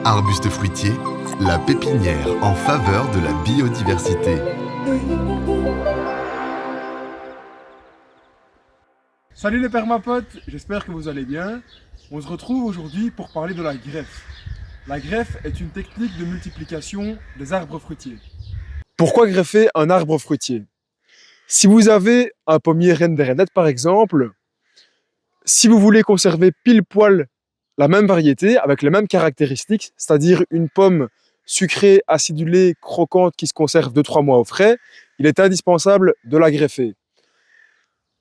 Arbuste fruitier, la pépinière en faveur de la biodiversité. Salut les permapotes, j'espère que vous allez bien. On se retrouve aujourd'hui pour parler de la greffe. La greffe est une technique de multiplication des arbres fruitiers. Pourquoi greffer un arbre fruitier? Si vous avez un pommier reine des rainettes par exemple, si vous voulez conserver pile poil la même variété avec les mêmes caractéristiques, c'est-à-dire une pomme sucrée, acidulée, croquante qui se conserve 2-3 mois au frais, il est indispensable de la greffer.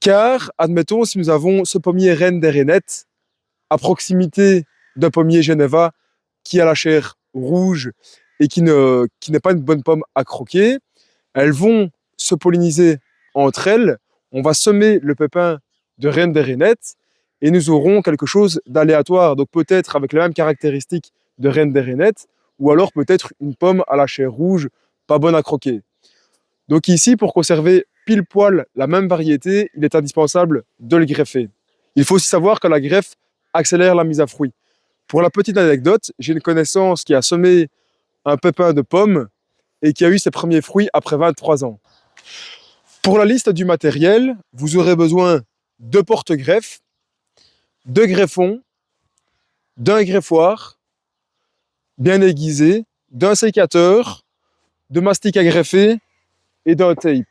Car, admettons, si nous avons ce pommier reine des rainettes à proximité d'un pommier Geneva qui a la chair rouge et qui n'est pas une bonne pomme à croquer, elles vont se polliniser entre elles, on va semer le pépin de reine des rainettes et nous aurons quelque chose d'aléatoire, donc peut-être avec les mêmes caractéristiques de reine des rainettes, ou alors peut-être une pomme à la chair rouge, pas bonne à croquer. Donc ici, pour conserver pile poil la même variété, il est indispensable de le greffer. Il faut aussi savoir que la greffe accélère la mise à fruit. Pour la petite anecdote, j'ai une connaissance qui a semé un pépin de pomme et qui a eu ses premiers fruits après 23 ans. Pour la liste du matériel, vous aurez besoin de porte-greffes, de greffons, d'un greffoir bien aiguisé, d'un sécateur, de mastic à greffer et d'un tape.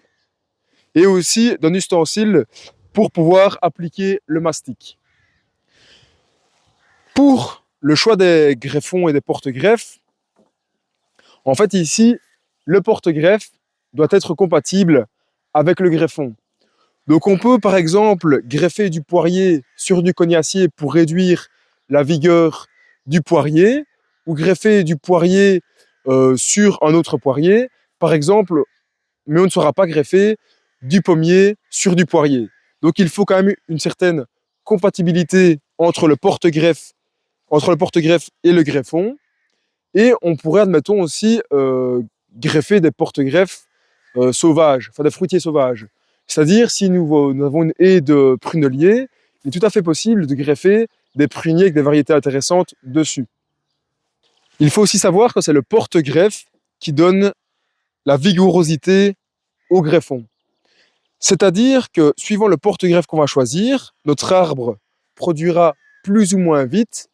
Et aussi d'un ustensile pour pouvoir appliquer le mastic. Pour le choix des greffons et des porte-greffes, en fait ici, le porte-greffe doit être compatible avec le greffon. Donc on peut par exemple greffer du poirier sur du cognacier pour réduire la vigueur du poirier, ou greffer du poirier sur un autre poirier, par exemple, mais on ne saura pas greffer du pommier sur du poirier. Donc il faut quand même une certaine compatibilité entre le porte-greffe et le greffon, et on pourrait, admettons, aussi greffer des porte-greffes sauvages, enfin des fruitiers sauvages. C'est-à-dire, si nous avons une haie de pruneliers, il est tout à fait possible de greffer des pruniers avec des variétés intéressantes dessus. Il faut aussi savoir que c'est le porte-greffe qui donne la vigorosité au greffon. C'est-à-dire que, suivant le porte-greffe qu'on va choisir, notre arbre produira plus ou moins vite,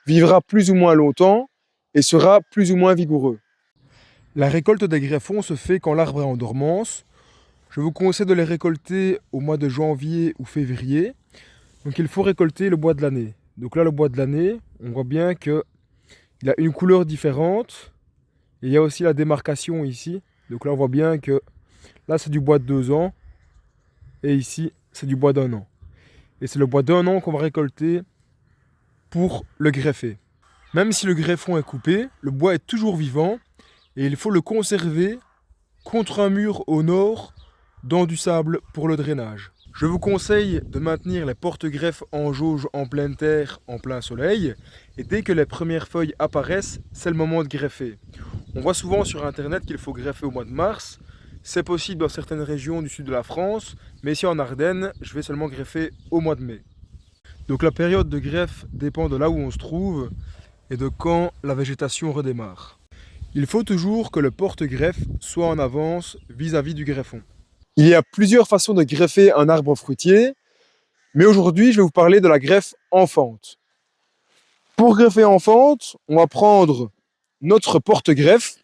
vivra plus ou moins longtemps et sera plus ou moins vigoureux. La récolte des greffons se fait quand l'arbre est en dormance. Je vous conseille de les récolter au mois de janvier ou février. Donc il faut récolter le bois de l'année. Donc là, le bois de l'année, on voit bien qu'il a une couleur différente. Et il y a aussi la démarcation ici. Donc là, on voit bien que là, c'est du bois de 2 ans. Et ici, c'est du bois d'1 an. Et c'est le bois d'1 an qu'on va récolter pour le greffer. Même si le greffon est coupé, le bois est toujours vivant et il faut le conserver contre un mur au nord dans du sable pour le drainage. Je vous conseille de maintenir les porte-greffes en jauge en pleine terre, en plein soleil, et dès que les premières feuilles apparaissent, c'est le moment de greffer. On voit souvent sur internet qu'il faut greffer au mois de mars. C'est possible dans certaines régions du sud de la France, mais ici en Ardennes, je vais seulement greffer au mois de mai. Donc la période de greffe dépend de là où on se trouve et de quand la végétation redémarre. Il faut toujours que le porte-greffe soit en avance vis-à-vis du greffon. Il y a plusieurs façons de greffer un arbre fruitier, mais aujourd'hui, je vais vous parler de la greffe en fente. Pour greffer en fente, on va prendre notre porte-greffe.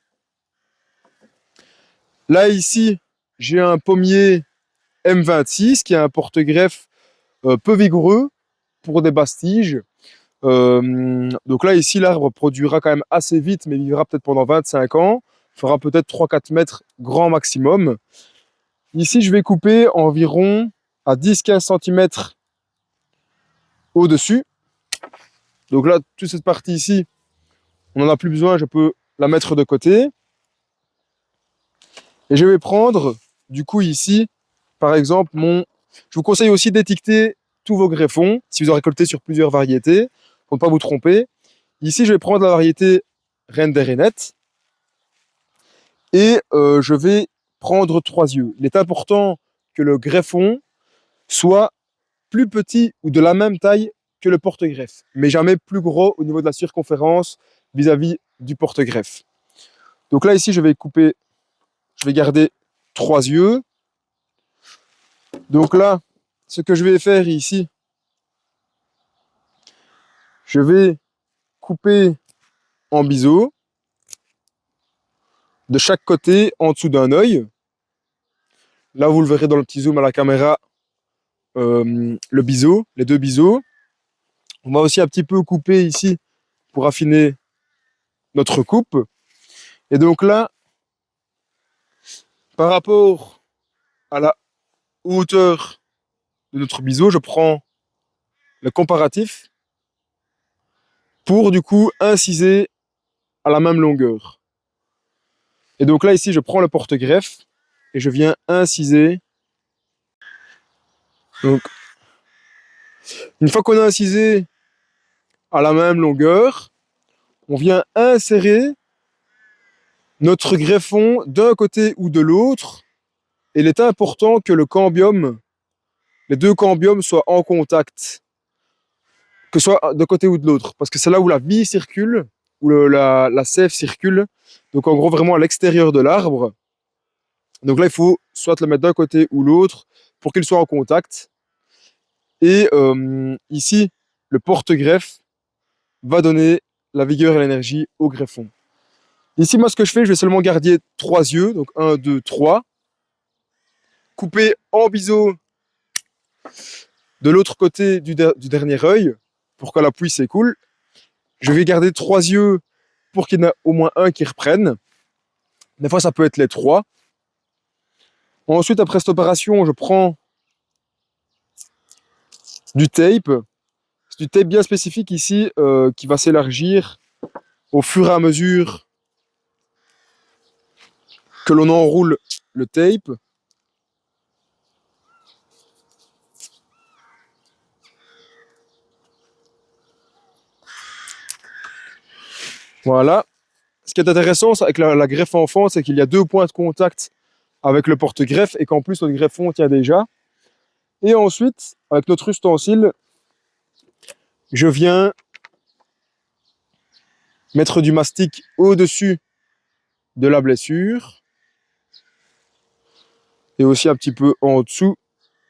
Là, ici, j'ai un pommier M26 qui a un porte-greffe peu vigoureux pour des bastiges. Donc là, ici, l'arbre produira quand même assez vite, mais vivra peut-être pendant 25 ans. Fera peut-être 3-4 mètres grand maximum. Ici, je vais couper environ à 10-15 cm au-dessus. Donc là, toute cette partie ici, on n'en a plus besoin, je peux la mettre de côté. Et je vais prendre, du coup, ici, par exemple, je vous conseille aussi d'étiqueter tous vos greffons, si vous en récoltez sur plusieurs variétés, pour ne pas vous tromper. Ici, je vais prendre la variété Reine des Rainettes. Et je vais prendre 3 yeux. Il est important que le greffon soit plus petit ou de la même taille que le porte-greffe, mais jamais plus gros au niveau de la circonférence vis-à-vis du porte-greffe. Donc là, ici, je vais garder 3 yeux. Donc là, ce que je vais faire ici, je vais couper en biseau de chaque côté en dessous d'un œil. Là, vous le verrez dans le petit zoom à la caméra, le biseau, les 2 biseaux. On va aussi un petit peu couper ici pour affiner notre coupe. Et donc là, par rapport à la hauteur de notre biseau, je prends le comparatif pour du coup inciser à la même longueur. Et donc là, ici, je prends le porte-greffe et je viens inciser. Donc, une fois qu'on a incisé à la même longueur, on vient insérer notre greffon d'un côté ou de l'autre. Et il est important que les 2 cambiums soient en contact, que ce soit d'un côté ou de l'autre, parce que c'est là où la bille circule, où la sève circule, donc en gros vraiment à l'extérieur de l'arbre. Donc là, il faut soit le mettre d'un côté ou l'autre pour qu'il soit en contact. Et ici, le porte-greffe va donner la vigueur et l'énergie au greffon. Ici, moi, ce que je fais, je vais seulement garder 3 yeux, donc 1, 2, 3. Couper en biseau de l'autre côté du dernier œil pour que la pluie s'écoule. Je vais garder 3 yeux pour qu'il y en ait au moins un qui reprenne. Des fois, ça peut être les 3. Ensuite, après cette opération, je prends du tape. C'est du tape bien spécifique ici qui va s'élargir au fur et à mesure que l'on enroule le tape. Voilà. Ce qui est intéressant avec la greffe enfant, c'est qu'il y a 2 points de contact avec le porte-greffe et qu'en plus notre greffon tient déjà. Et ensuite, avec notre ustensile, je viens mettre du mastic au-dessus de la blessure et aussi un petit peu en dessous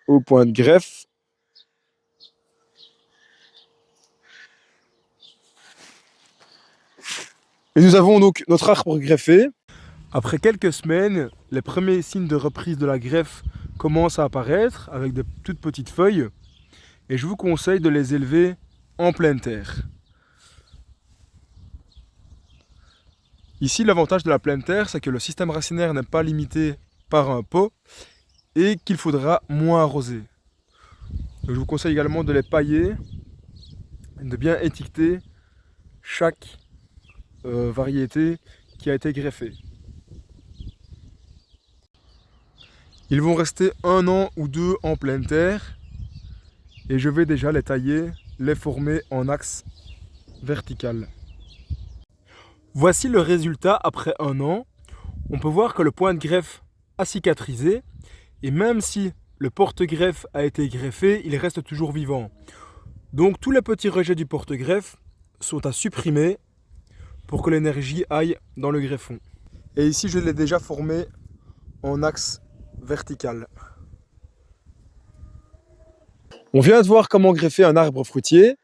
au point de greffe. Et nous avons donc notre arbre greffé. Après quelques semaines, les premiers signes de reprise de la greffe commencent à apparaître avec de toutes petites feuilles et je vous conseille de les élever en pleine terre. Ici, l'avantage de la pleine terre, c'est que le système racinaire n'est pas limité par un pot et qu'il faudra moins arroser. Donc, je vous conseille également de les pailler et de bien étiqueter chaque variété qui a été greffée. Ils vont rester 1 an ou 2 en pleine terre et je vais déjà les tailler, les former en axe vertical. Voici le résultat après 1 an. On peut voir que le point de greffe a cicatrisé et même si le porte-greffe a été greffé, il reste toujours vivant. Donc tous les petits rejets du porte-greffe sont à supprimer pour que l'énergie aille dans le greffon. Et ici je l'ai déjà formé en axe vertical. On vient de voir comment greffer un arbre fruitier.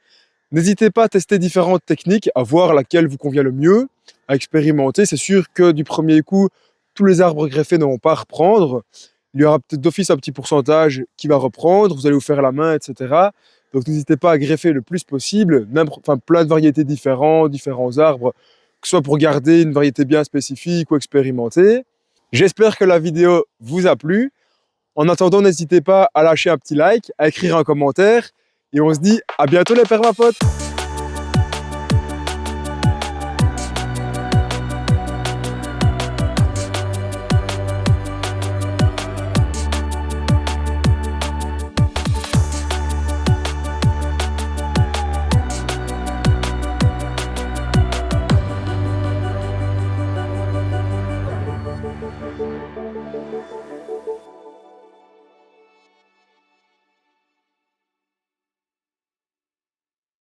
N'hésitez pas à tester différentes techniques, à voir laquelle vous convient le mieux, à expérimenter. C'est sûr que du premier coup, tous les arbres greffés ne vont pas reprendre. Il y aura peut-être d'office un petit pourcentage qui va reprendre, vous allez vous faire la main, etc. Donc n'hésitez pas à greffer le plus possible, même plein de variétés différentes, différents arbres, que ce soit pour garder une variété bien spécifique ou expérimenter. J'espère que la vidéo vous a plu. En attendant, n'hésitez pas à lâcher un petit like, à écrire un commentaire. Et on se dit à bientôt les permapotes!